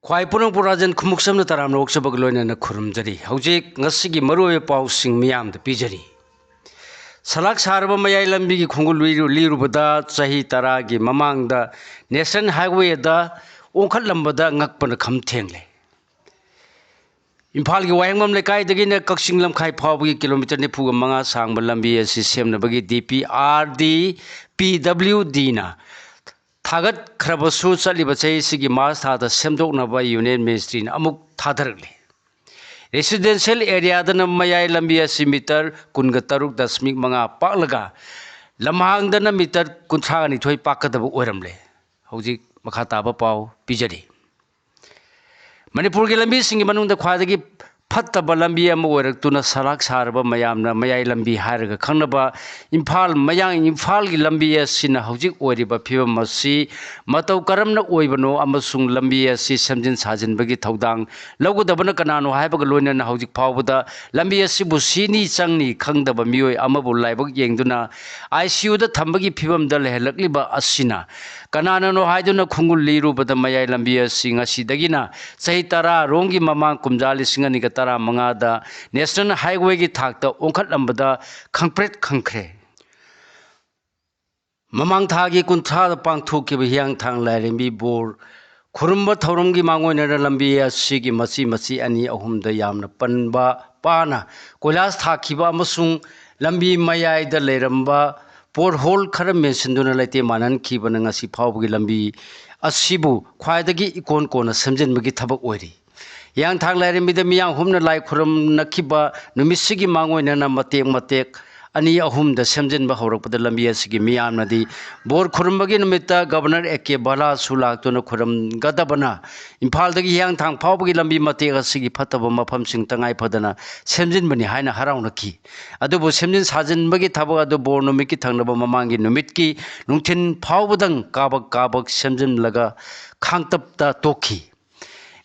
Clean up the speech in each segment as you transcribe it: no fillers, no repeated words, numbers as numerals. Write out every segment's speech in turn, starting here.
ख्वाई पुनपुर राजन खुमुक्सम तराम Lok Sabha loan खुरमजरी हौजिक ngasi मरुवे पाउसिंग मियाम पीजरी सलाक सारब मयाई लंबी की खुंगुल लीरुबदा चाही तरा की ममांग नेशनल हाईवे ओंखट लंबदा ngakपन खमथेंगले इम्फाल की वायंगम लेकायदगिन कक्सिंग लमखाई फावगी किलोमीटर निफुग मंगा सांग लंबी असि सेमनबगी DPRD PWD ना थागत खरबसु चलिब चैसिगी मार्च थादा सेमदोकनब यूनियन मिनिस्ट्री अमुक थादरगले रेसिडेंशियल एरिया दन मयाई लंबी असि मीटर 13.5 पाकलगा लमहांगदन मीटर 30 पाकदब ओरमले हौजिक मखा ताबा पाव पिजरी मणिपुर की लंबी सिंग मनुंग ख्वादगी फत्तब लंबी ओरक्तुना सलाक सारब मयामना मयाई लंबी हारग खंगनब इम्फाल मयांग इम्फाल की लंबी असिना हौजिक ओरिब फिबम असि मतौ करमना ओइबनो अमसुंग लंबी असि समजिन साजिनबगी थौदांग लौगदबना कनानो हाइबग लोइनना हौजिक फावबदा लंबी असिबु सिनी चंगनी खंगदब मियोय अमबु लाइबग येंगदुना ICU दा थंबगी फिबम द लेहलकलिबा असिना कनानो हाइदुना खुंगुल लीरुबदा मयाई लंबी असि ngasiदगिना चही तरा रोंगी ममांग कुमजा लिसिंग अनिगा तरा मंगादा नेशनल हाईवे की थाकता ओंखटलंबदा खंप्रेट खंख्रे ममांग थागी कुंथ्रादा पांगथोकिब हियांग थांग लाइरेंबी बोर खुरुंबा थौरमगी मांगोइनरा लंबी असिगी मची मची अनि अहुमदा यामना पनबा पाना कोइलास थाखिबा अमसुंग लंबी मयाइदा लेरंबा पोर होल खर मेंसिनदुना लेते मानन खिबना ngasi फावबगी लंबी असिबु ख्वाइदगी इकोन कोना समजिनबगी थबक ओइरी yang thang lai remida miyang humna lai khuram nakhiba numisigi mangoina matek matek ani ahum da semjin ba horakpada lambi asigi miyam nadi bor khurambagi numita governor AK Bala sulak to na khuram gadabana imphal dagi yang thang phawbagi lambi matek asigi phataba mafam sing tangai phadana semjin bani haina harauna ki adubu semjin sajin bagi thaba adu bor numiki thangnaba mamangi numitki nungthin phawbadang kabak semjin laga khangtapta tokhi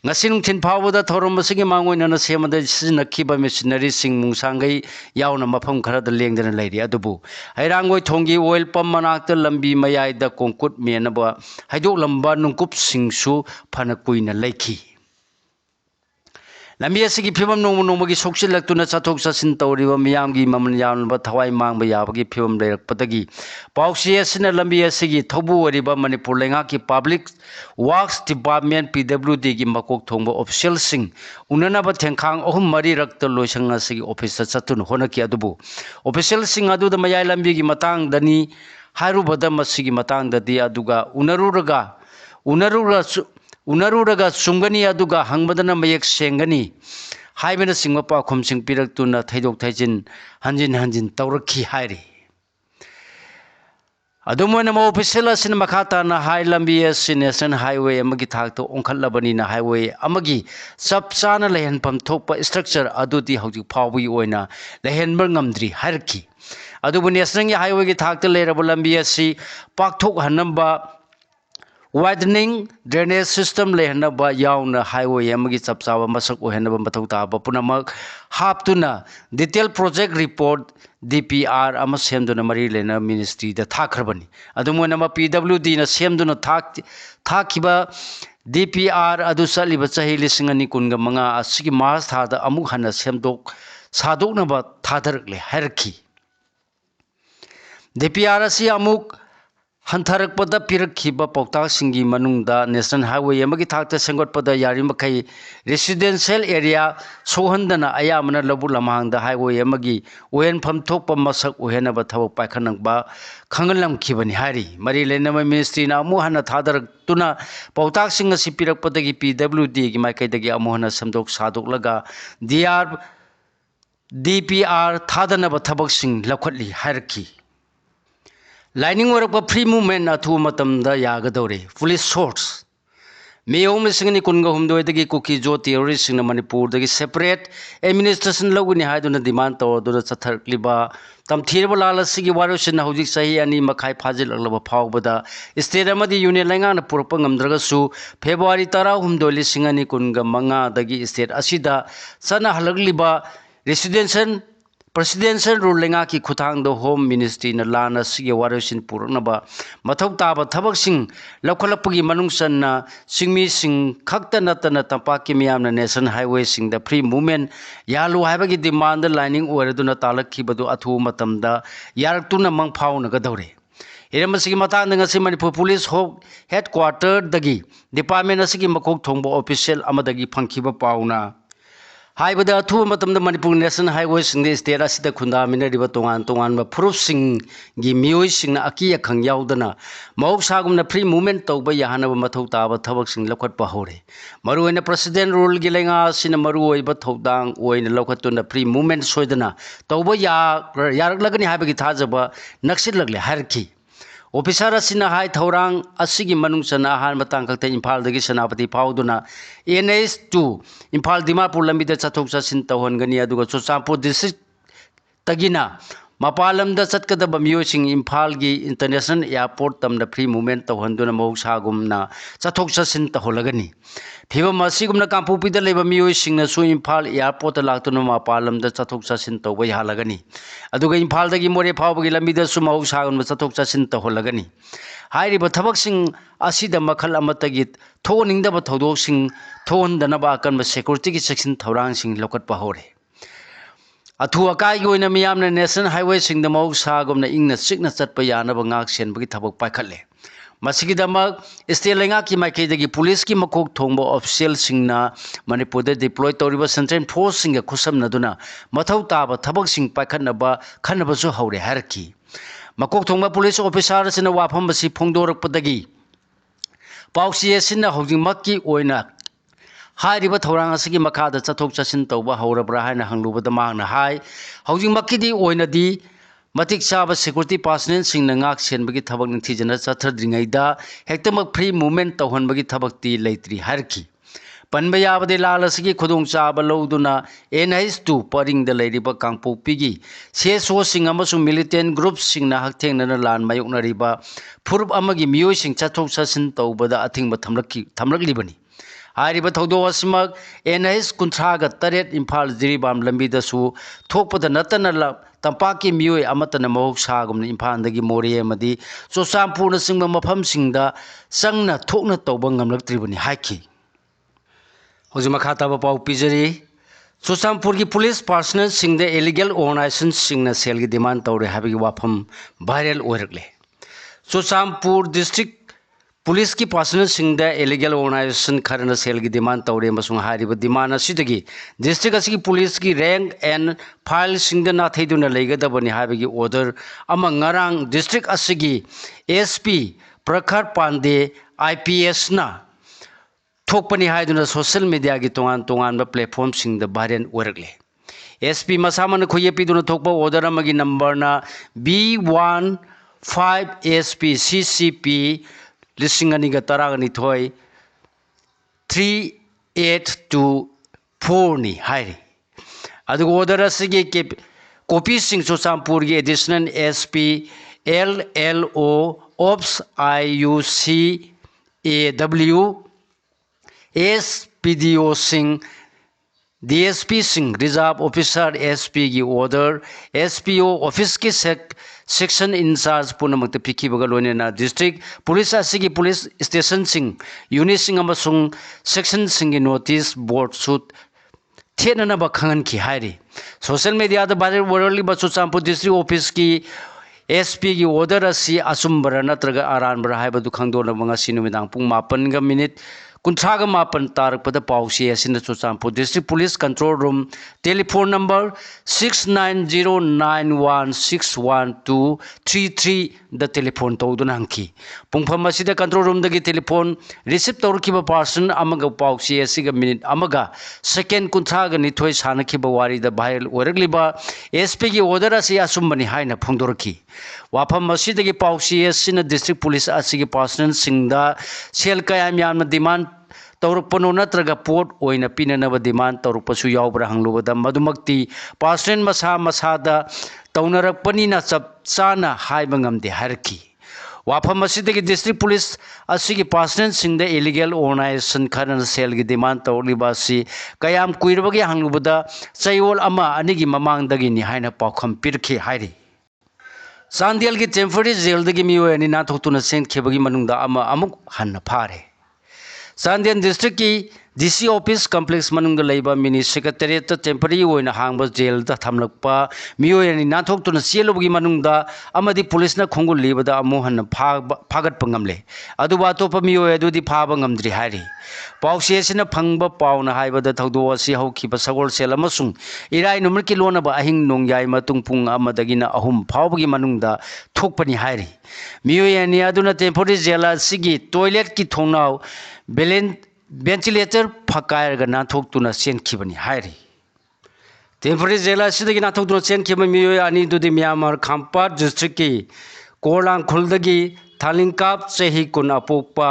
ngasing tin phawda thorom singi mangoina semada sinakhiba machinery sing mungsangai yauna mafam khara da lengdana lairi adubu hairangoi thongi oil pump manakta lambi mayai da konkut menaba haidok lamba nungkup singsu phana kuina laiki lambi asigi phibam nongmogi soksilaktu chathok chasin tawriba miyamgi maman yaunba thawai mangba yabagi phibam leirakpadagi pausi asina lambi asigi thobu oriba manipur lenga ki public works department PWD gi makok thongba official sing unana ba thengkhang ohum mari rakta loisang asigi office chatun honaki adubu official sing adu da mayai lambi gi matang dani harubada masigi matang dadi aduga unaruga sungani aduga hangbadana mayek sengani haibena singma pa khomsing piraktuna thaidok thaijin hanjin tawrakhi hairi adumona ma official asin makhata na high lambi national highway amagi thakto onkhatlabani na highway amagi sapchana lehan pam thokpa structure adudi hauji phawbi oina lehenbar ngamdri harki adubu national highway gi thakta leraba lambi asi pakthok hanamba widening drainage system lehanaba yauna highway amagi chapchawa masak ohenaba mathau taba punamak haptuna detail project report DPR ama semduna mari lena ministry da thakrabani adumona ma PWD na semduna thakhiba DPR adu saliba chahi lisingani kunga manga asigi mars thada amuk hana semdok sadoknaba thadarkle harki DPR asi amuk hantarakpada pirakhiba pautak singi manungda national highway amagi thakta sengotpada yarimakai residential area sohandana ayamana labu lamhangda highway amagi ohen pham thokpa masak ohenaba thawak paikhanangba khangalam khibani hari mari lenama ministry na amu hana thadarak tuna pautak singa sipirakpada gi PWD gi maikai dagi amu hana samdok sadok laga DPR thadana ba thabak sing lakhatli harki Lining work free movement athu matamda yagadore police source Mayom singani kunga humdo dagi kuki jo terrorist sing Manipur dagi separate administration loguni haiduna demand to do chatharkliba tam thirba lala sigi warusin hojik sahi ani makhai phajil aglaba phawbada state amadi union lenga na purpa ngamdraga su February 13 lisingani kunga manga dagi state asida sana halagliba residential presidential rule लेंगा की खुथांग home ministry न लाना सिगे वारसिन पुरनबा मथौ ताबा थबकसिंग लौखलपगी मनुंगसन्ना सिंगमी सिंग खक्त नतन तंपाकी मियामना नेशनल हाईवे सिंग द फ्री मूवमेंट यालु हाइबगी डिमांड लाइनिंग ओरदुना तालखिबदु अथु मतमदा यारक्तुना मंगफाउनगदौरे इरमसिगी मतांग ngasi Manipur Police Headquarter dagi Department asigi makok thongbo official amadagi phangkhiba pauna haibada athu matamda Manipur National Highway sing state asida khunda minariba tongan ba proof sing gi mioi sing na aki akhang yaudana mahok sagumna free movement tawba yahanaba mathau taba thabak sing lokhat pa hore maruina president rule gi lenga sina maruoi ba thodang oina lokhatuna free movement soidana tawba yaraklagani haibagi thajaba naksit lagle harki Officer asina hai thaurang asigi manungsana han matang kakte Imphal dagi Senapati Pauduna NS2 Imphal Dimapur lambi da chathok chasin tawhon gani aduga Churachandpur district tagina mapalam da chatkadaba miyosing Imphal gi international airport tamda free movement tawhanduna mohsagumna chathok chasin taholagani Phibam asigumna Kangpokpi da leba miyosing na su Imphal airport laktuna mapalam da chathok chasin tawbai halagani aduga Imphal dagi more phawbagi lambi da su mohsagumna chathok chasin taholagani hairiba thabaksing asida makhal amatagi thoningdaba thodosing thondanaba akanba security gi section thaurang sing lokatpa hore Athu akai gi oina miyamna national highway sing da mohsagumna ingna sikna chatpa yanaba ngak senbagi thabak paikhatle Masigidamak state lenga ki maikhaidagi police ki makok thongbo official singna Manipur da deploy toriba central force singa khusamnaduna mathau taba thabak sing paikhanaba khanaba su haure harki makok thongba police officer sina wafam basi phongdorakpadagi pausi asina hojingmakki oina hairiba thorang asigi makhada chathok chasin tawba haurabra haina hanglubada mangna hai hojingmakki di oina di Matik chaba security personnel sing na ngak senbagi thabak ningthijana chathadringaida hektamak free movement tawhanbagi thabak ti leitri harki panba yabade lalasigi khudong chaba loduna NS2 paring da leiriba Kangpokpi gi seso sing amasung militant group sing na hakthengna lan mayoknariba phurup amagi miyoi sing chathok chasin tawbada athingba thamlaklibani Hairiba thodo asimak NS kunthraga taret Imphal Jiribam lambi da su thokpada natana tampaki mioi amatana mohok sagumna Imphal dagi more amadi Churachandpur na singba mafam singda sangna thokna tawba ngamlaktribani haiki hojima khata ba pau pijari Churachandpur gi police personnel singda illegal organization singna sel gi demand tawre habigi wafam viral oirakle Churachandpur district Police ki personnel singda illegal organization kharana sel gi demand tawre masung hariba demand asidagi district asigi police ki rank and file singda na thaiduna leigadabani habigi order ama ngarang district asigi SP Prakhar Pandey IPS na thokpani haiduna social media gi tongan ba platform singda viral orakle SP masamana khoyepi duna thokpa order amagi number na B15 SP CCP Lisinganiga taragani thoi 3824 ni hairi adu order asigi ke copy sing Churachandpur gi additional SP LLO Ops IUC AW SPDO sing DSP sing reserve officer SP gi order SPO office ki section in charge punamakta pikhibaga loinena district police asigi police station sing unit sing amasung section sing gi notice board shoot thenana ba khangan ki hairi social media da viral worldly ba Churachandpur district office ki SP gi order asi asumbara natraga aranbara haibadu khangdona banga sinumidang pung 8 kuntraga mapan tarak pada pausi asina Churachandpur district police control room telephone number 6909161233 the telephone tawduna hangki pungpham asida control room dagi telephone receive tawrkiba person amaga pausi asiga minute amaga second kuntraga ni thoi sanakiba wari da viral oiragliba SP gi order asi asumbani haina phongdorki wafam asidagi pausi asina district police asigi person singda sel kayam yamna demand तौरपनो नत्रगा पोट ओइना पिननब demand तौरपसु यावब्रा हंगलुबदा मदुमक्ति पार्सन मसा मसादा तौनरकपनिना चप चाना हाइबा ngamde harki वाफम असिदगी डिस्ट्रिक्ट पुलिस असिगी पर्सनल सिंह द इलीगल ऑर्गेनाइजेशन खरन सेल की डिमांड तौलिबासी कयाम कुइरबगी हांगलुबदा चयोल अमा अनिगी ममांगदगी नि हाइना पाखम पिरखि हाइरि चांदेल की टेम्पररी जेल दगी मियोय नि नाथोक्तुना सेंखेबगी मनुंगदा अमा अमुक हन्न फारे चांदेल डिस्ट्रिक्ट की DC ऑफिस कॉम्प्लेक्स मनुंग लेबा मिनी सेक्रेटरीट टेम्पररी होइना हांगबा जेल दा थमलकपा मियोय नि नाथोक्तुना सेलुबगी मनुंगदा अमदि पुलिसना खोंगुल लेबदा अमु हन्न फागत पंगमले अदुबा तोप मियोय अदुदि फाबा ngamdri हाइरि पाउसेसिना फंगबा पाउना हाइबदा थौदो असि हौखिबा सगोल सेल अमसुंग इराय नुमरकी लोनबा अहिंग नोंयाय मतुंग पुंग अमदगिना अहुम फावबगी मनुंगदा थोकपनि हाइरि मियोय नि अदुना टेम्पररी जेल सिगी टॉयलेट की थोंनाव वेंटिलेटर फकायरगा नाथोक्तुना सेनखिबनि हाइरि टेम्पररी जेल असिदगी नाथोक्तुना सेनखिबा मियोय अनि दुदि म्यांमार खामपाट डिस्ट्रिक्ट की कोलांगखुलदगी थालिंकाप चही कुन अपोक्पा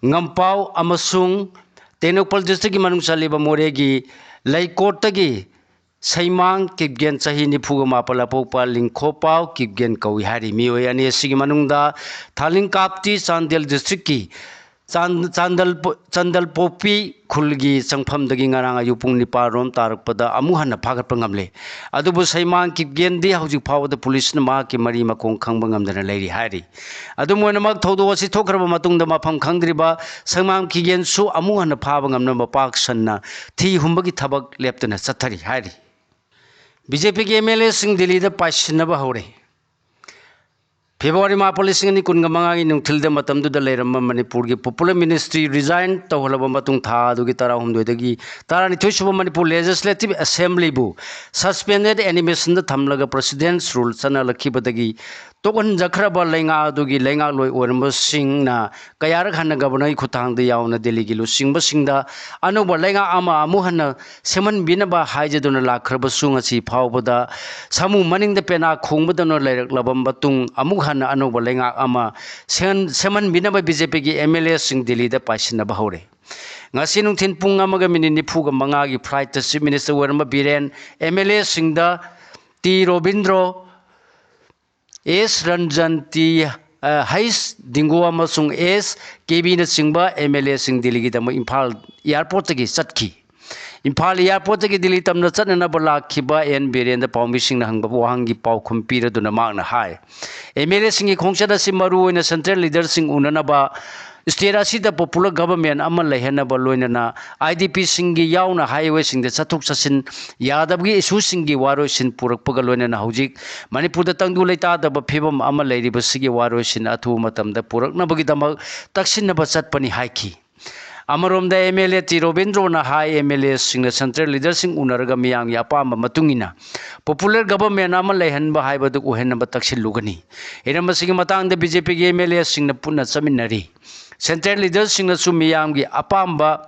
ngambau amasung tenokpal district ki manung saliba moregi laikotagi saimang kipgen chahi nifuga mapala pokpa lingkhopau kipgen kawi hari mioi ani sigi manungda thalingkapti chandel district ki chandal popi khulgi sangpham dagi ngarang ayu pung nipa rom tarakpada amu hanna phagat pangamle adubu saimang kipgen di hauji phawda police na ma ki mari makong khangba ngamdana leiri hari adu moina mak thodo wasi thokraba matungda mafam khangdriba saimang kipgen su amu hanna phaba ngamna mapak sanna thi humbagi thabak leptana chathari hari BJP ki MLA sing Delhi da paisnaba hore February ma policing ni kun gamanga gi nungthil de matam du da leiram Manipur gi popular ministry resign tawhalaba matung tha du gi tara hum doi tara ni thuisuba Manipur legislative assembly bu suspended animation da thamlaga president's rule chana lakhibadagi togon jakraba lenga du gi lenga loi oramba singna kayar khanna governor khutang da yauna Delhi gi lu singba singda anuba lenga ama amu hanna seman binaba haijaduna lakraba sunga si phawbada samu maning da pena khongba no leirak labam batung amu hanna anuba lenga ama seman binaba BJP gi MLA sing Delhi da paisina bahore ngasi nungthin pung amaga minini phuga manga gi flight ta chief minister warma Biren MLA sing da T Robindro S Ranjan T Hais Dingo amasung S KB na singba MLA sing Delhi gi dama Imphal airport gi chatki Imphal airport gi Delhi tamna chatna ba lakhiba N Biren da paumi sing na hangba wahangi pau khumpira duna magna hai MLA sing gi khongchada simaru oina central leader sing unana ba state asida popular government amal lehena ba loinana IDP singi yauna highway sing de chathuk chasin yadabgi issue singi waro sin purakpaga loinana hojik Manipur da tangdu leita da ba phibam amal leiri ba sigi waro sin athu matam da purakna bagi damak taksin na ba chatpani haiki Amarom da MLA T Robindro na hai MLA sing na central leader sing unaraga miyang ya apamba matungina popular government amal lehan ba haiba du uhen ba taksin lugani ina masigi matang da BJP gi MLA sing na punna chaminari Central leaders sing na sumiyam gi apamba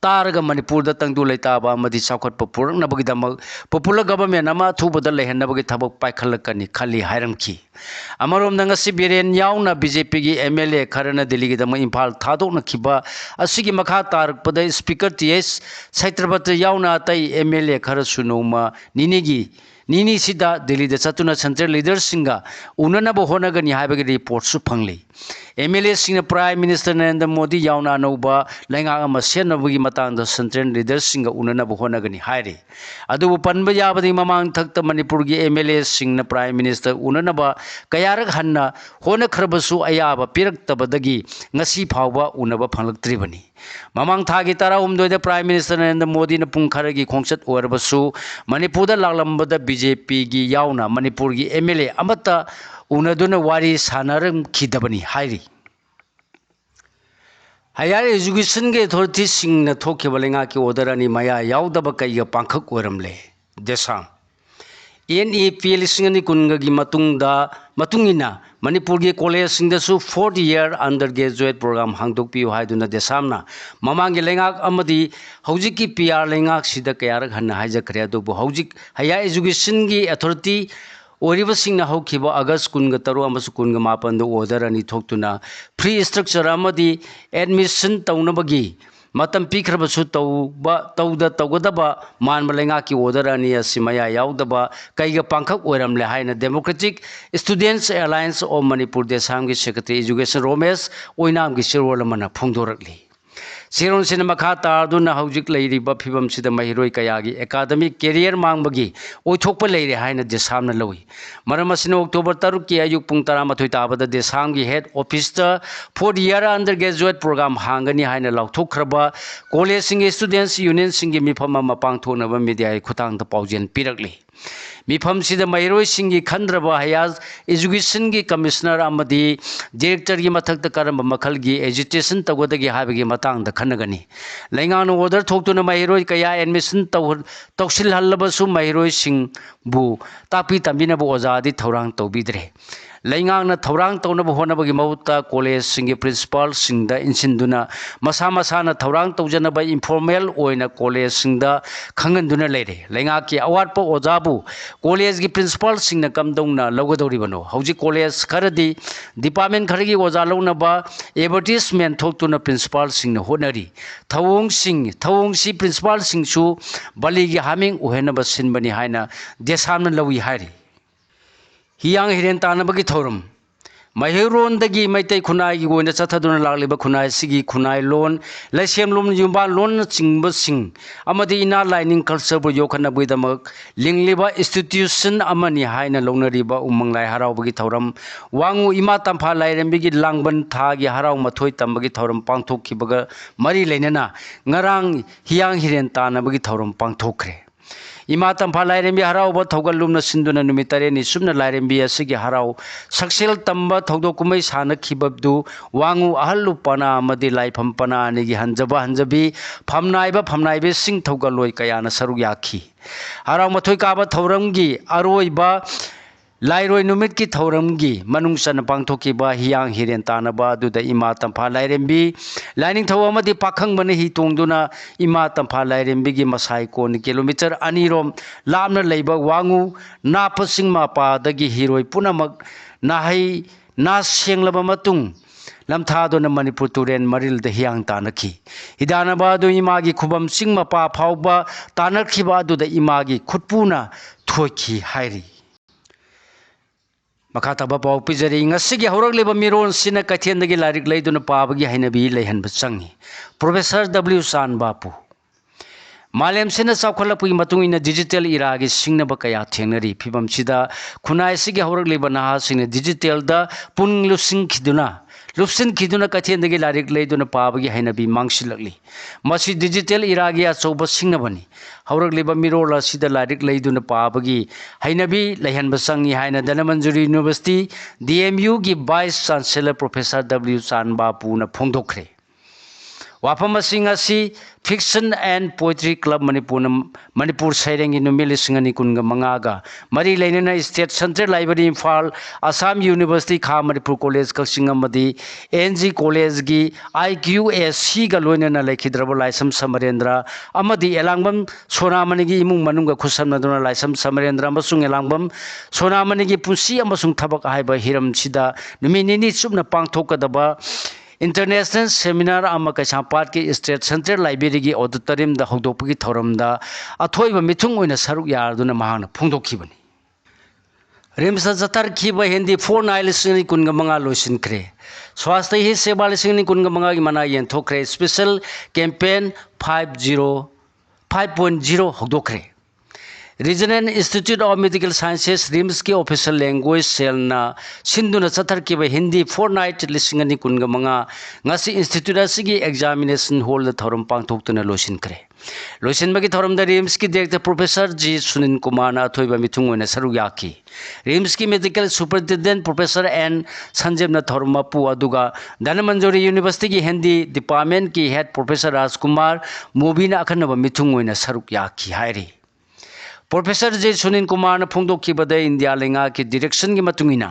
taraga Manipur da tangdu leita ba amadi chawkhat papur na bagi damak popular government ama thuba da lehan na bagi thabak paikhalakani khali hairamki amarom da ngasi Biren yauna BJP gi MLA kharana Delhi gi damak Imphal thadokna khiba asigi makha tarakpada speaker TS Saitrabat yauna tai MLA kharasu noma nini sida Delhi da chatuna central leaders singa unana bo honagani haibagi report su phangli MLA sing Prime Minister Narendra Modi yauna noba lenga ama senabagi matang da central leaders singa unana bo honagani haire adu panba yabadi mamang thakta Manipur gi MLA sing Prime Minister unana ba kayarak hanna hona khrabasu ayaba piraktabadagi ngasi phawba unaba phanglaktribani mamang thagi tara umdoi da Prime Minister Narendra Modi na pungkharagi khongchat orbasu Manipur da laglambada BJP gi yauna Manipur gi MLA amata unaduna wari sanaram khidabani hairi Higher education ge authority sing na thoke balenga ki order ani maya yaudaba kai ga pangkhak oramle desam NEPL sing ani kunga gi matungina Manipur gi college sing da su 4th year undergraduate program hangdok pi haiduna desamna mamang gi lenga amadi hojik ki PR lenga sida kayarak hanna haija khre do hojik higher education gi authority Oribasing na hawkiba August kunga taru amasu kunga mapan do order ani thoktuna free structure amadi admission taunabagi मतम पीखरबसु तौगदबा मानब लेंगाकी order अनि असि मया याउदबा कईगा पांखक ओरमले हाइना democratic students alliance of Manipur देसाम की सेक्रेटरी एजुकेशन रोमेश ओइनाम की सिरोल मना फोंदोरकली सिरोन सिन मखा तारदुना हौजिक लेरिबा फिबम सिदा महिरोय कयागी एकाडेमिक कैरियर मांगबगी ओइथोकप लेरे हाइना देसामना लवी मरम असिना अक्टोबर 3 की अयुक पुंग 13 ताबदा देसाम की हेड ऑफिस ता 4th year undergraduate programme हांगनी हाइना लाउथोखरबा कॉलेज सिंग स्टूडेंट्स यूनियन सिंग मिफम अमा पांगथोनबा मीडिया खुतांग ता पाउजेन पिरकली मिफम सिदा महिरोय सिंगी खंद्रबा हयाज एजुकेशन की कमिश्नर अमदी डायरेक्टर की मथक करम मखल की एजुकेशन तगोदगी हाबगी मतांग खनगनी लेंगान ऑर्डर थोक्तुना महिरोय कया एडमिशन तौसिल हल्लबसु महिरोय सिंग बु तापी तंबिनबु ओजादी थौरांग तौबिद्रे लेंगांगना थौरांग तौनबु होनबगी महुत्ता कॉलेज सिंगी प्रिंसिपल सिंगदा इंसिनदुना मसा मसाना थौरांग तौजनबा इनफॉर्मल ओइना कॉलेज सिंगदा खंगनदुना लेरे लेंगा की अवाटप ओजाबु कॉलेज की प्रिंसिपल सिंगना कमदौना लौगदौरिबनो हौजी कॉलेज खरदी डिपार्टमेंट खरगी ओजा लौनबा advertisement थोक्तुना principal सिंगना honorary थौंगसी principal सिंगसु बलिगी humming ओहेनबा सिनबनी हाइना देसामना लवी हाइरी हियांग हिरेन तानबगी थौरम महिरोंदगी मैतै खुनाई की गोइना चथदुना लागलिबा खुनाई सिगी खुनाई लोन लैसेम लोन युम्बा लोन चिंगब सिंग अमदी इना लाइनिंग कल्चर बु योखनबुदमक लिंगलिबा इंस्टीट्यूशन अमनी हाइना लौनरिबा उमंग लाइ हरावबगी थौरम वांगु इमा तंफा लाइरेंबिगी लांगबन थागी हराव मथोय तंबगी थौरम पांगथोखिबगा मरी लेनना ngarang हियांग हिरेन तानबगी थौरम पांगथोखरे इमा तंफा लाइरेंबी हराव थौगलुमना सिंदुना नुमित 8 सुमना लाइरेंबी असिगी हराव सक्सेल तंबा थौदो कुमै सानखिबदु वांगु अहलुपना अमदी लाइफम पना निगी हंजबी फमनाइबे सिंग थौगलोय कयाना सरु याखी हराव मथोय काबा थौरमगी अरोइबा लाइरोय नुमित की थौरमगी मनुंगसन पांगथोखिबा हियांग हिरेन तानबा दुदा इमा तंफा लाइरेंबी लाइनिंग थौ अमदी पाखंग बने ही तोंगदुना इमा तंफा लाइरेंबीगी मसाई कोन किलोमीटर 2 रोम लामना लेबा वांगु नापसिंग मापादगी हिरोय पुनमक नाहै ना सेंगलबा मतुंग लमथादोना मणिपुर तुरेन मरिल द हियांग तानखी हिदानबा दु इमागी खुबम सिंग मपा फावबा तानखिबा दुदा इमागी खुटपुना थोखी हाइरी मखातबा पाव पिजरी ngasiगी हौरगलेबा मिरोन सिना कथेंदगी लारिक लेदुना पाबगी हैनबी लेहनब चंगी प्रोफेसर W सान बापू मालेम सिना चावखलपुगी मतुंग इन डिजिटल इरागी सिंगनब कया थेंगनरी फिबम सिदा खुनाय सिगी हौरगलेबा नहा सिंग डिजिटल दा पुंग लुपसिन खिदुना कथेंदगी लारिक लेदुना पाबगी हैनबी मांगसिलकली मसी डिजिटल इरागी अचौब सिंगनबनी हौरगलेबा मिरोला सिदा लारिक लेदुना पाबगी हैनबी लेहनब संगी हाइना धनमंजुरी यूनिवर्सिटी DMU की वाइस चांसलर प्रोफेसर W सान बापूना फोंदोखरे वाफम असी fiction and poetry club Manipur सैरेंगी नुमिल सिंगनी कुनगा मंगागा मरी लेनना state central library Imphal Assam university खा मणिपुर कॉलेज कक्सिंग अमदी NG कॉलेज की IQAC गा लोइनना लेखिद्रब लाइसम समरेंद्र अमदी एलांगबम सोनामनी की इमुंग मनुंगा खुसमनदुना लाइसम समरेंद्र अमसुंग एलांगबम सोनामनी की पुंसी अमसुंग थबक हाइबा हिरम सिदा नुमिनिनी सुमना पांगथोकदबा इंटरनेशनल सेमिनार कैसापाट की स्टेट सेंट्रल लाइब्रेरी की ऑडिटोरियम हौदोपगी थौरम अथोब मिथुंग सरुक यादना फोंदोखिबनी रिम्स जतरखिब हिंदी 49 कुनगा मंगा लोसिनख्रे स्वास्थ्य ही सेवा कुनगा मंगा की मना येंथोख्रे स्पेशल कैंपेन 5.0 हौदोख्रे regional institute of medical sciences RIMS की ऑफिशियल लैंग्वेज सेलना सिंधुना चतरखिब हिंदी 4 नाइट 20 मंगा ngasi इंस्टीट्यूट असगी एग्जामिनेशन हॉल थौरम पांगथोक्तुना लोसिनख्रे लोसिनबगी थौरम रिम्स की director professor G Sunil Kumar अथोइबा मिथुंग ओइना सरुक याखी रिम्स की मेडिकल सुपरिटेंडेंट प्रोफेसर N संजीवना थौरम मपु अदुगा धनमंजुरी यूनिवर्सिटी की हिंदी डिपार्टमेंट की हेड प्रोफेसर राजकुमार मोबीना अखनबा मिथुंग ओइना सरुक याखी हाइरी प्रोफेसर J सुनील कुमार फोंदोखिबद इंडिया लेंगा की डायरेक्शन की मतुंगिना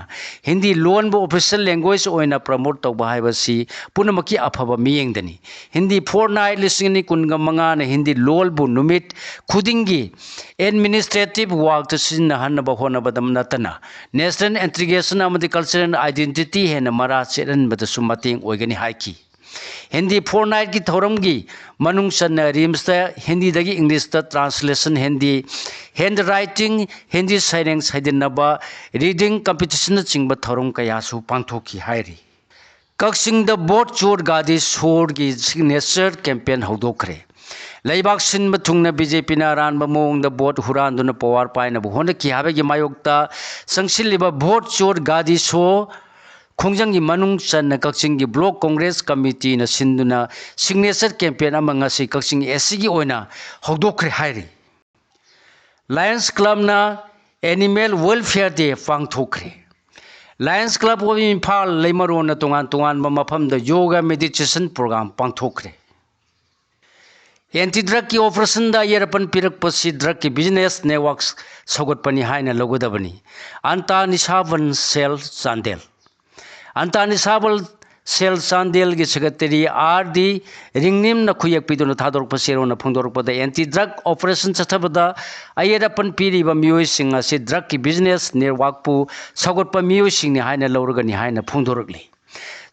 हिंदी लोन बो ऑफिशियल लैंग्वेज ओइना प्रमोट तौबा हाइबसी पुनमकी अफब मियेंगदनी हिंदी 4 नाइट 20 ने हिंदी लोल बो नुमित खुदिंगी एडमिनिस्ट्रेटिव वर्क सिजनहनब होनबदम नतना नेशनल इंटीग्रेशन अमदी कल्चरल आइडेंटिटी हेन मरा चेरनबदसु मतेंग ओइगनी हाइकी हिंदी फोरनाइट की थौरम की मनुंग चन्ना रिम्स हिंदी दगी English translation Hindi hand writing Hindi साइरेंग साइदिनबा रीडिंग कंपटीशन चिंब थौरम कयासु पांथोकी हायरी कक्सिंग द बोट चोर गादी सोर की सिग्नेचर कैंपेन हौदोखरे लेबाक सिन थुंगना बीजेपी ना अरानब मोंग बोट हुरान पवार पाइनब होनकी हाबेगी मायोक्ता संसिलिबा बोट चोर गादी सो खोंजंगी मनुंग चन्न कक्सिंग की ब्लॉक कांग्रेस कमिटी ना सिंदुना सिग्नेचर कैंपेन अमंगा से कक्सिंग एसी की ओइना हौदोखरे हायरी लायंस क्लब ना एनिमल वेलफेयर डे पांथोखरे लायंस क्लब ऑफ इम्फाल लेमरोन तोंगान तोंगान मफम द योगा मेडिटेशन प्रोग्राम पांथोखरे एंटी ड्रग की ऑपरेशन दा येरपन पिरकपसी ड्रग की बिजनेस नेटवर्क सौगटपनी हाइना लगोदबनी अंता निशाबन सेल चांदेल अंता निशाबल सेल चांदेल की सेक्रेटरी आर डी रिंगनिम नखुयक पिदुन थादोरप सेरोन फुंदोरपद एंटी ड्रग ऑपरेशन चथबदा अयेरपन पीरिब मियोइसिंग असे ड्रग की बिजनेस नेटवर्क पु सौगटप मियोइसिंग नि हाइना लौरगनी हाइना फुंदोरगली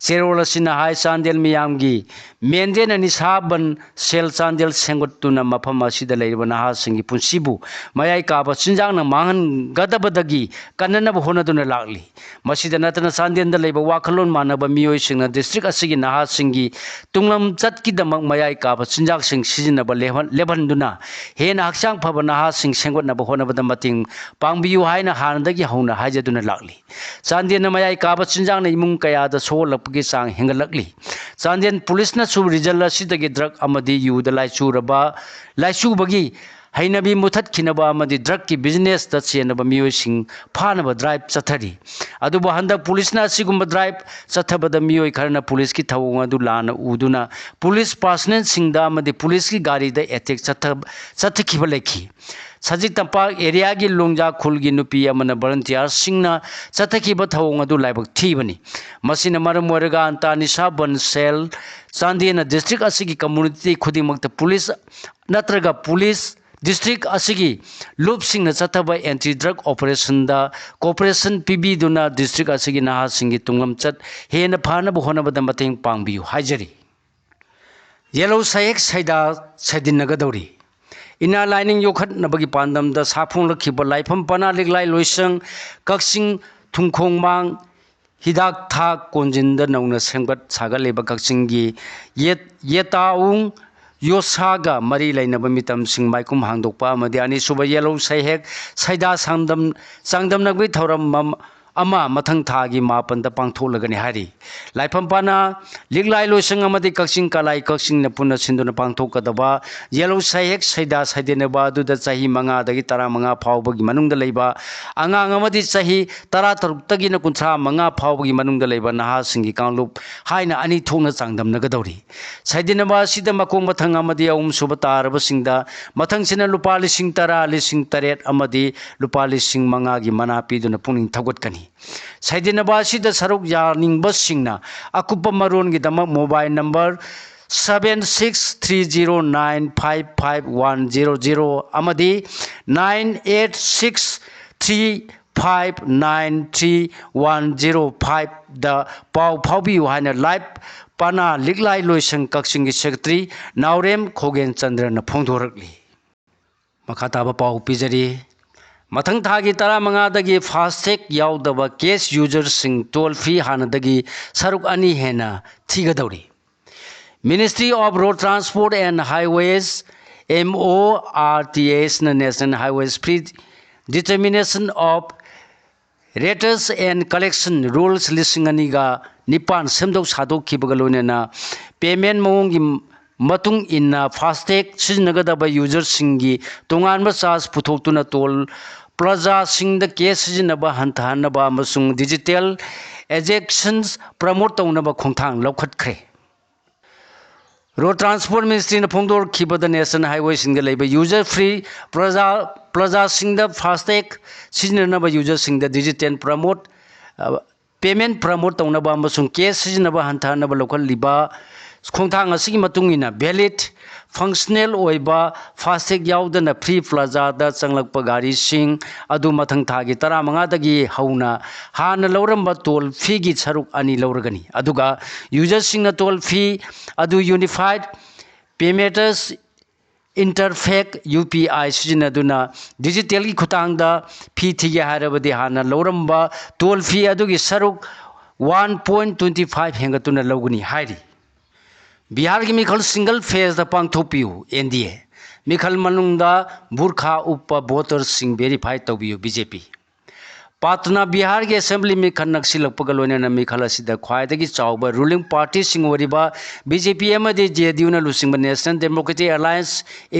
सेरोल हाई चांदेल मियामगी मेंदेन निशाबन सेल चांदेल सेंगुतुना मफम असिदा लेरिबा नहासिंगी पुंसिबु मयाई काबा चिंजांगना मांगनगदबदगी कन्ननब होनदुना लागली मसिदा नतना चांदेल लेबा वाखलोन मानब मियोइसिंगना डिस्ट्रिक्ट असिगी नहासिंगी तुंगलम चतकीदमक मयाई काबा चिंजांगसिंग सिजिनब लेबनदुना हेना हक्चांग फब नहासिंग सेंगुतनब होनबदा मतिंग पांगबियु हाइना हानदगी हौना हाइजदुना लागली चांदेल मयाई काबा चिंजांगना इमुंग कयादा सोलप की सांग हिंगलकली चांदेल पुलिस ना सु रिजल्ट असिदगी ड्रग अमदी यूद लाइचुबगी हैनबी मुथत खिनबा अमदी ड्रग की बिजनेस द चेनबा मियोइसिंग फानबा ड्राइव चथरी अदुबो हंदक पुलिस ना असिगुंबा ड्राइव चथबद मियोइ खरना पुलिस की थवंग अदु लाना उदुना पुलिस पर्सनल सिंगदा अमदी पुलिस की गाड़ी द अटैक चथखिबा लेखी सजिक तंपाक एरिया की लोंजा खुल की नुपी अमना वॉलंटियर सिंगना चथखिबा थवंग अदु लाइबक थीबनी मसिना मरम ओरगा अंता निशाबन सेल चांदेल डिस्ट्रिक्ट असिगी कम्युनिटी खुदिमक पुलिस नत्रगा पुलिस डिस्ट्रिक्ट असिगी लूप सिंगना चथबा एंटी ड्रग ऑपरेशन दा कोऑपरेशन पीबीदुना डिस्ट्रिक्ट असिगी नहा सिंगी तुंगम चत हेन फानब होनबद मतेंग पांगबियु हाइजरी येलो साइक साइदा साइदिनगदौरी इना लाइनिंग योखटनबगी पांदम द साफुंगलखिब लाइफम पना लिगलाई लोइसंग कक्सिंग थुंखोंगमांग हिदाक था कोंजिंद नौना सेंगत सागलेबा कक्सिंगी येताउंग योसागा मरी लेनब मितम सिंग माइकुम हांगदोकपा अमदी अनिसुबा येलो साइहेक साइदा सांगदम नगबी थौरम अमा मथंग थागी मापन द पांथोलगनी हारी लाइफम पाना लिगलाई लोइसंग अमदी कक्सिंग कलाई कक्सिंग न पुन सिंदुन पांथोकदबा येलो साइहेक साइदा साइदेनबा दुदा चाही मंगा दगी तरा मंगा फावबगी मनुंग द लेबा अंगांग अमदी चाही तरा तरुक तगी न कुंथ्रा मंगा फावबगी मनुंग द लेबा नहा सिंगी कांगलुप हाइना अनि थोंगना चांगदम नगदौरी साइदेनबा सिदा मकोंग मथंग अमदी अउम सुब तारब सिंगदा मथंग सिना लुपा लिसिंग तरा लिसिंग तरेट अमदी लुपा लिसिंग मंगा गी मना पीदुन पुनिंग थगुतकनी साइदेनबा सिदा सरुक यानिंगबसिंगना अकुप मरोन गिदमक मोबाइल नंबर 7630955100 अमदी 9863593105 द पाव फावबियु हाइना लाइव पाना लिगलाई लोइसंग कक्सिंग की सेक्रेटरी नावरेम खोगेन चंद्र न फोंदोरकली मखाताबा पाव पिजरी मथंग थागी तरा मंगादगी फास्टैग याउदबा केस यूजर सिंग टोल फ्री हानदगी सरुक अनि हेना थीगदौरी ministry of road transport and highways MORTS national highways fee determination of rates and collection rules लिसिंग अनिगा निपान सेमदोक सादोखिबगा लोनेना पेमेंट मौंगी मतुंग इन्ना फास्टैग सिजनगदबा यूजर सिंगी तोंगानबा चार्ज पुथोक्तुना टोल प्लाजा सिंग केस सिजनबा हंथानबा अमसुंग डिजिटल एजेक्शंस प्रमोट तौनबा खोंथांग लौखटख्रे रोड ट्रांसपोर्ट मिनिस्ट्री ने फोंदोरखिबदा नेशनल हाईवे सिंग लेबा यूजर फ्री प्लाजा सिंग फास्टैग सिजनबा यूजर सिंग डिजिटल पेमेंट प्रमोट तौनबा अमसुंग केस सिजनबा हंथानबा लौखटलिबा खोंथांग असिगी मतुंगिना वैलिड फंक्शनल ओइबा फास्टैग याउदना फ्री प्लाजा चंगलप गाड़ी सिंह अदु मथंग थागी 15 दगी हौना हाना लौरंबा टोल फी की सरुक अनि लौरगनी अदुगा यूजर सिंह टोल फी अदु यूनिफाइड पेमेंट्स इंटरफेक UPI सिजनदुना डिजिटल की खुतांगदा फी थिगे हारबदि हाना लौरंबा टोल फी अदुगी सरुक 1.25 हेंगतुना लौगनी हाइरी बिहार की मिखल सिंगल फेज द पांगथोपियु NDA मिखल मनुंगदा बुरखा उप वोटर सिंह वेरीफाई तौबियु BJP पातना बिहार के असेंबली में खन नक्सिलपग लोइना मिखल असिदा ख्वाइदगी चाउबा रूलिंग पार्टी सिंह ओरिबा BJP अमदि JDU ना लुसिंग नेशनल डेमोक्रेटिक अलायंस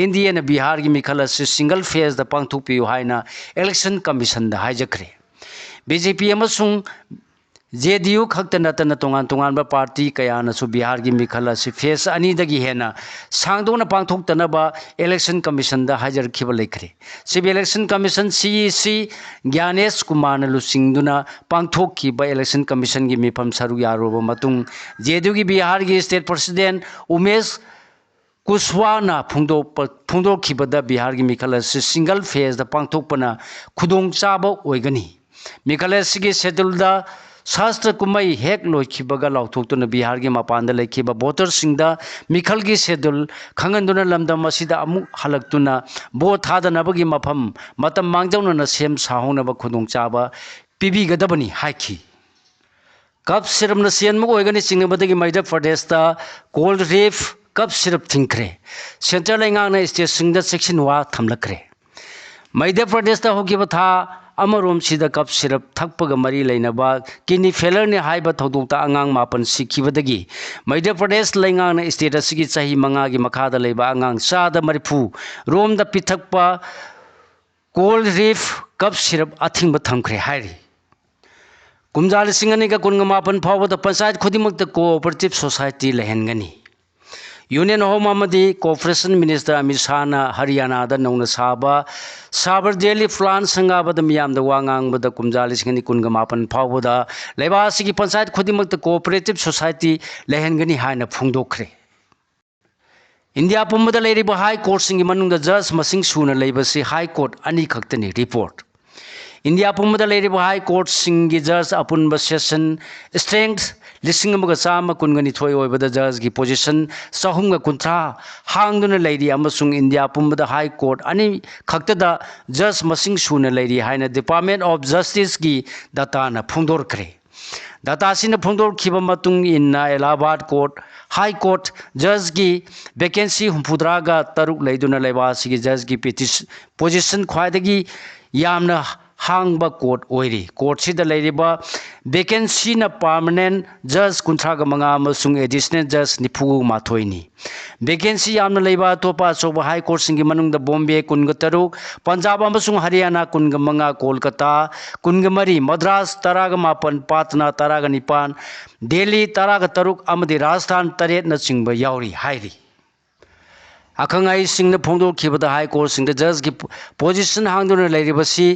NDA ना बिहार की मिखल असि सिंगल फेज द पांगथोपियु हाइना इलेक्शन कमीशन दा हाइजखरे BJP अमसुंग JDU खक्त नतन तोंगान तोंगान बा पार्टी कयानसु बिहार की मिखल असि फेस अनि दगी हेना सांगदोना पांगथोक्तनबा इलेक्शन कमीशन दा हाजर खिब लेखरे civil election commission CEC Gyanesh Kumar लुसिंगदुना पांगथोक्खिबा इलेक्शन कमीशन की मिफम सरु यारोबा मतुंग JDU की बिहार की स्टेट प्रेसिडेंट उमेश कुशवाना फुंदोखिबदा बिहार की मिखल असि सिंगल फेज दा पांगथोक्पना खुदोंग चाबा ओइगनी मिखल असि शेड्यूल दा शास्त्र कुमई हेक लोखिबगा लाउथोक्तुना बिहार की मपान लेखिबा वोटर सिंह मिखल की शेड्यूल खंगनदुना लमदम असिदा अमु हलक्तुना वोट थादनबगी मफम मतम मांगजौना सेम साहोनबा खुदोंचाबा पिबिगदबनी हाइखि कप सिरप नसियन ओइगनी चिंगबदगी मध्य प्रदेश दा कोल्ड रेफ कप सिरप थिंखरे सेंट्रल लेंगांगना स्टेट सिंह सेक्शन वा थमलखरे मध्य प्रदेश दा होगिबा था अमरोम सिदा कप सिरप थकपग मरी लेनबा किडनी फेलर ने हाइबा थौदोक्ता अंगांग मापन सिखिबदगी मध्य प्रदेश लेंगांगना स्टेट असigi चाही 5 की मखादा लेबा अंगांग चादा मरिफु रोम दा पिथकपा कोल्ड रेफ कप सिरप अथिंग थमखरे हाइरी कुमजाल सिंगनी का कुनगमापन फावदा पंचायत खुदिमक कोऑपरेटिव सोसाइटी लेहनगनी यूनियन होम अमदी कोऑपरेशन मिनिस्टर अमित शाह हरियाणा नौना साबा साबर डेली प्लान संगाबद मियाम वांगांगबद कुमजाल सिंगनी कुनगमापन फावदा लेबासी पंचायत खुदिमक कोऑपरेटिव सोसाइटी लेहनगनी हाइना फुंगदोखरे इंडिया पुंबद लेरिबा हाई कोर्ट सिंगी मनुंग जज मसिंग सुना लेबसी हाई कोर्ट अनि खक्तनी रिपोर्ट इंडिया पुंबद लेरिबा हाई कोर्ट सिंगी जज अपुनब सेशन स्ट्रेंथ 1912 ओइबद जज की पोजीशन 313 हांगदुना लेरी अमसुंग इंडिया पुंबद हाई कोर्ट अनि खक्तदा जज मसिंग सुना लेरी हाइना डिपार्टमेंट ऑफ जस्टिस की डाटा फुंदोरखरे डाटा सिन फुंदोरखिबा मतुंग इन्ना इलाहाबाद कोर्ट हाई कोर्ट जज की वैकेंसी 73 लेदुना लेबासी जज की पोजीशन ख्वाइदगी यामना हांगबा कोर्ट ओइरी कोर्ट सिदा लेरिबा वैकेंसी ना परमानेंट जज 35 एडिशनल जज 94 वैकेंसी यामना लेबा तोपा सोबा हाई कोर्ट सिंगी मनुंग बॉम्बे 13 पंजाब अमसुंग हरियाणा 15 कोलकाता 13 मद्रास 15 पाटना 19 दिल्ली 13 अमदी राजस्थान 8 न चिंगबा यावरी हाइरी अखंगाई सिंह फोंदोखिबदा हाई कोर्ट सिंह जज की पोजीशन हांगदुना लेरिबसी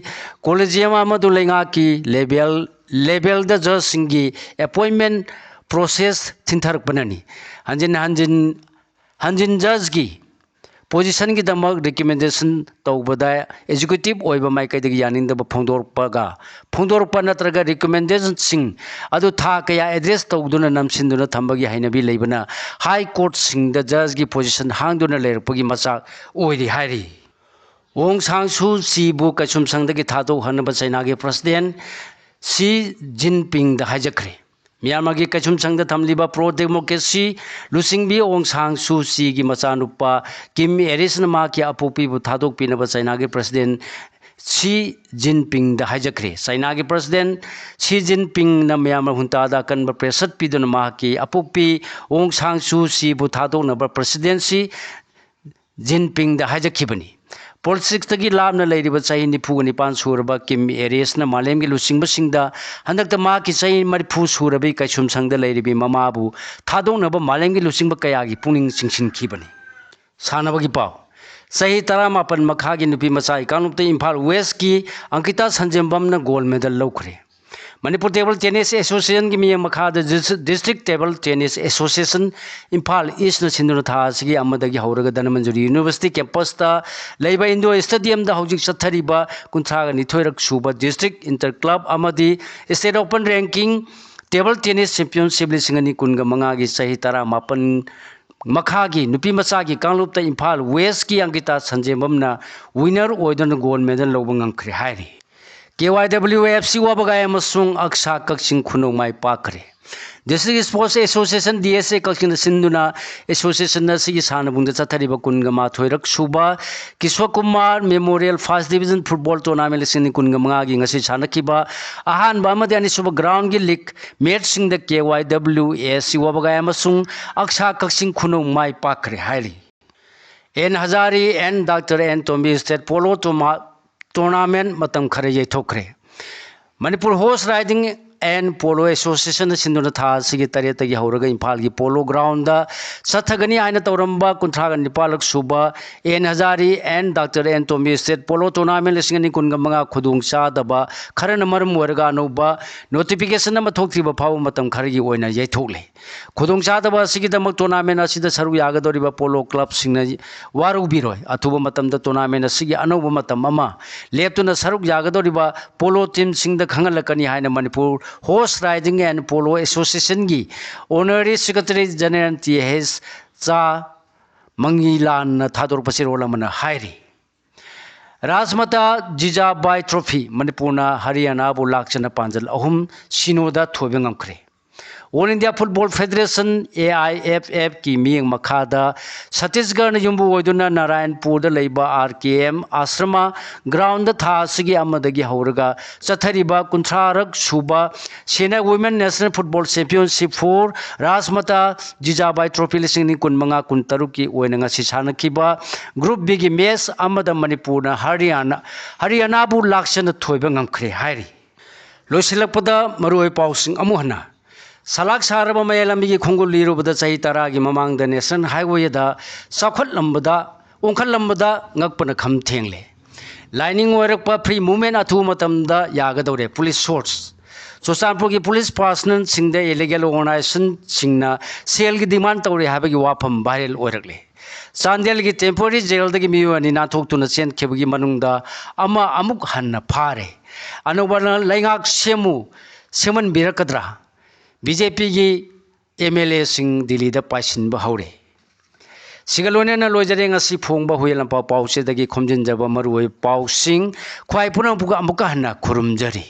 कॉलेजियम अमदु लेंगा की लेवल द जज सिंह की अपॉइंटमेंट प्रोसेस थिंथरकपननी हंजिन जज की पोजीशन की दमक रिकमेंडेशन तौबदा एजुकेटिव ओइबा माइकैदगी यानिंदब फोंदोरपा नत्रगा रिकमेंडेशन सिंह अदु था कया एड्रेस तौदुना नमसिंदुना थंबगी हाइनबी लेबना हाई कोर्ट सिंह द जज की पोजीशन हांगदुना लेरपगी मचा ओइरी हाइरी ओंग सांगसु सीबु कचुम संगदगी थादो हनब चाइना के प्रेसिडेंट शी जिनपिंग द हाइजखरे म्यांमार की कचुम संघ थमलिबा प्रो डेमोक्रेसी लुसिंगबी ओंग सांग सू ची की मचानुपा किम एरिसन मा की अपोपीबु थादोकपिनबा चाइना के प्रेसिडेंट शी जिनपिंग द हाइजखरे चाइना के प्रेसिडेंट शी जिनपिंग न म्यांमार हुंतादा कनब प्रेसत पिदुन मा की अपोपी ओंग सांग सू ची बु थादोकनबा प्रेसिडेंट शी जिनपिंग द हाइजखिबनी पॉलिटिक्स तगी लाभना लेरिबा चाही 94 सूरबा किम एरिसना मालेम की लुसिंगबसिंगदा हंदकता मा की चाही 40 सूरबी कैसुम संगदा लेरिबी ममाबु थादोनबा मालेम की लुसिंगबा कयागी पुनिंग सिंगसिनखिबनी सानबगी पाव चाही 18 मखा की नुपी मचा इकानुपते इम्फाल वेस्ट की अंकिता संजेम्बमना गोल्ड मेडल लौखरे मणिपुर टेबल टेनिस एसोसिएशन की मियम मखाद district table tennis association Imphal east सिंधुना थासी अमदगी हौरग धनमंजुरी यूनिवर्सिटी कैंपस लेबा इंडोर स्टेडियम हौजिक चथरीबा कुंथ्राग निथोरक सूब डिस्ट्रिक्ट इंटर क्लब अमदी state open ranking table tennis championship लिसिंग अनि कुनगा मंगागी सही तरा मापन मखागी नुपी मचागी कांगलुप इम्फाल वेस्ट की अंकिता संजेमना विनर ओइदन गोल्ड मेडल लौब ngamkhre हाइरी KYWFC वाबगाय अमसुंग अक्सा कक्सिंग खुनो माय पाखरे district sports association DSA Kakching सिंधुना एसोसिएशन नसी सानबुंग चथरीब कुनगा माथोइरक सुबा Kishore Kumar memorial first division football tournament लिसिंग कुनगा मंगागी ngasi सानखिबा अहानबा अमदि अनिसुबा ग्राउंड की लीग मैच सिंग द KYWFC वाबगाय अमसुंग अक्सा कक्सिंग खुनो माय पाखरे हाइली N Hazari N doctor N Tombi state polo tournament मतम खरे येथोखरे Manipur horse riding and polo association सिंधुना था सिगी तरेत की हौरग इम्फाल की पोलो ग्राउंड सथगनी आइन तौरंबा कुंथ्राग निपालक सुबा N Hazari and doctor N Tombi state polo tournament लिसिंग कुनगा मंगा खुदुंग चादबा खरन मरम ओरगा अनौबा नोटिफिकेशन अमा थोक्थिबा फाव मतम खरगी ओइना येथोकले खुदुंग चादबा सिगिदमक टूर्नामेंट असिदा सरु यागदोरिबा पोलो क्लब सिंगना वारुबिरोय अथुबा मतमदा टूर्नामेंट असिगी अनौबा मतम अमा लेप्तुना सरु यागदोरिबा पोलो टीम सिंगदा खंगलकनी हाइना Manipur horse riding and polo association की ऑनररी सेक्रेटरी जनरल TH चा मंगीलान थादोरपसे रोलमना हाइरी राजमाता जिजाबाई ट्रॉफी मणिपुरना हरियाणा बु लाक्चना पांजल अहुम सिनोदा थोबे ngamkhre all India football federation AIFF की मियंग मखादा छत्तीसगढ़ युम्बु ओइदुना नारायणपुर लेबा RKM आश्रमा ग्राउंड था सिगी अमदगी हौरगा चथरीबा कुंथ्रारक सुबा senior women national football championship for Rajmata Jijabai trophy लिसिंग कुनमंगा कुंतरु की ओइना ngasi सानखिबा ग्रुप B की मैच अमद मणिपुर हरियाणा बु लाक्सन थोइबा ngamkhre हाइरी लोसिलकपदा मरुओइ पाउसिंग अमुहना सलाक सारब मयलमी की खुंगुल लीरुबदा चाही तरा की ममांग द नेशनल हाईवे दा सखलंबदा ओंखलंबदा ngakpana kham thengle लाइनिंग ओरकपा फ्री मूवमेंट अथु मतमदा यागदौरे पुलिस सोर्स चुरचानपुर की पुलिस पर्सनल सिंह इलीगल ऑर्गेनाइजेशन सिंगना सेल की डिमांड तौरे हाबगी वाफम वायरल ओरकले चांदेल की टेम्पोररी जेल की मियोनी नाथोक्तुना चेनखेबगी मनुंगदा अमा अमुक हन्ना फारे अनोबना लैंगाक सेमन बिरकद्रा BJP की MLA सिंह दिल्ली दा पाइसिनबा हौरे सिगलोनेना लोजरे ngasi फोंगबा हुयलंपा पाउसेदगी खोमजिनजबा मरुओइ पाउसिंग ख्वाइ पुनंपुगा अमुका हन्ना खुरुमजरी।